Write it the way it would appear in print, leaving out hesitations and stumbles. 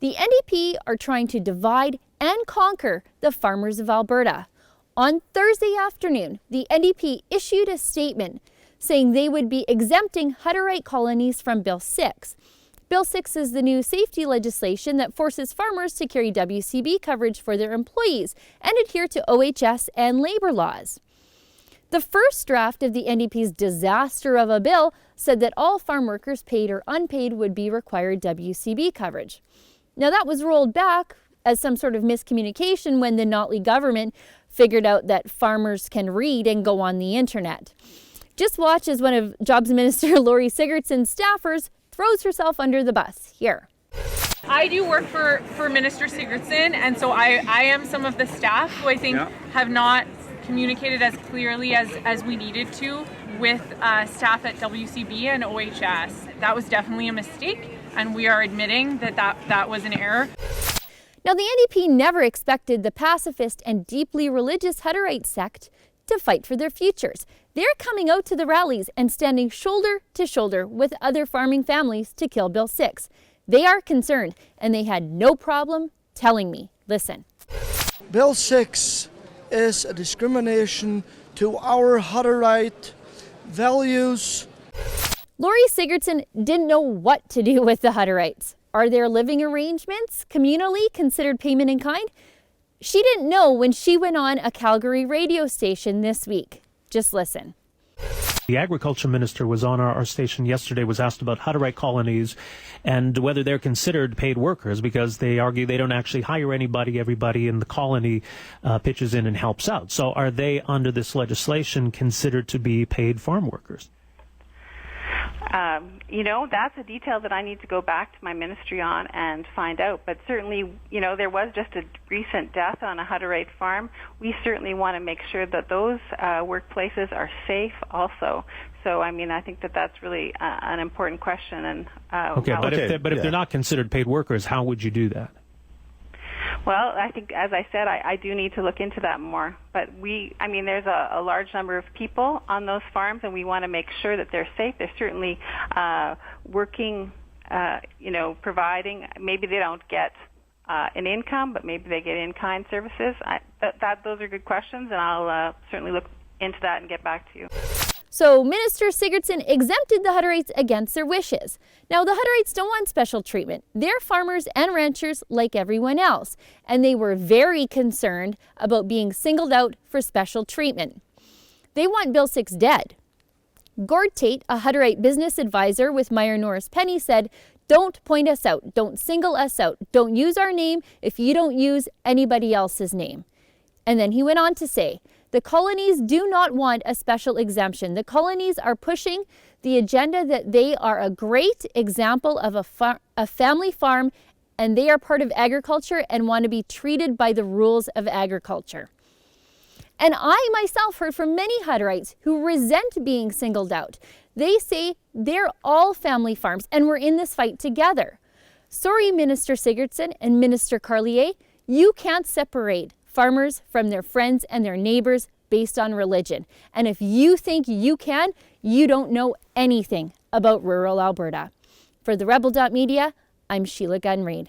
The NDP are trying to divide and conquer the farmers of Alberta. On Thursday afternoon, the NDP issued a statement saying they would be exempting Hutterite colonies from Bill 6. Bill 6 is the new safety legislation that forces farmers to carry WCB coverage for their employees and adhere to OHS and labor laws. The first draft of the NDP's disaster of a bill said that all farm workers, paid or unpaid, would be required WCB coverage. Now that was rolled back as some sort of miscommunication when the Notley government figured out that farmers can read and go on the internet. Just watch as one of Jobs Minister Lori Sugurdson's staffers throws herself under the bus. Here. I do work for Minister Sugurdson, and so I am some of the staff who I think have not communicated as clearly as we needed to with staff at WCB and OHS. That was definitely a mistake, and we are admitting that was an error. Now, the NDP never expected the pacifist and deeply religious Hutterite sect to fight for their futures. They're coming out to the rallies and standing shoulder to shoulder with other farming families to kill Bill 6. They are concerned, and they had no problem telling me. Listen. Bill 6 is a discrimination to our Hutterite values. Lori Sugurdson didn't know what to do with the Hutterites. Are their living arrangements communally considered payment in kind? She didn't know when she went on a Calgary radio station this week. Just listen. The agriculture minister was on our station yesterday, was asked about Hutterite colonies and whether they're considered paid workers, because they argue they don't actually hire anybody. Everybody in the colony pitches in and helps out. So are they, under this legislation, considered to be paid farm workers? That's a detail that I need to go back to my ministry on and find out. But certainly, there was just a recent death on a Hutterite farm. We certainly want to make sure that those workplaces are safe also. So, I think that's really an important question. And if they're not considered paid workers, how would you do that? Well, I think, as I said, I do need to look into that more. But there's a large number of people on those farms, and we want to make sure that they're safe. They're certainly working, providing. Maybe they don't get an income, but maybe they get in-kind services. Those are good questions, and I'll certainly look into that and get back to you. So Minister Sugurdson exempted the Hutterites against their wishes. Now, the Hutterites don't want special treatment. They're farmers and ranchers like everyone else, and they were very concerned about being singled out for special treatment. They want Bill 6 dead. Gord Tate, a Hutterite business advisor with Meyer Norris Penny, said, "Don't point us out. Don't single us out. Don't use our name if you don't use anybody else's name." And then he went on to say, the colonies do not want a special exemption. The colonies are pushing the agenda that they are a great example of a family farm, and they are part of agriculture and want to be treated by the rules of agriculture. And I myself heard from many Hutterites who resent being singled out. They say they're all family farms and we're in this fight together. Sorry, Minister Sugurdson and Minister Carlier, you can't separate farmers from their friends and their neighbors based on religion. And if you think you can, you don't know anything about rural Alberta. For TheRebel.media, I'm Sheila Gunn Reid.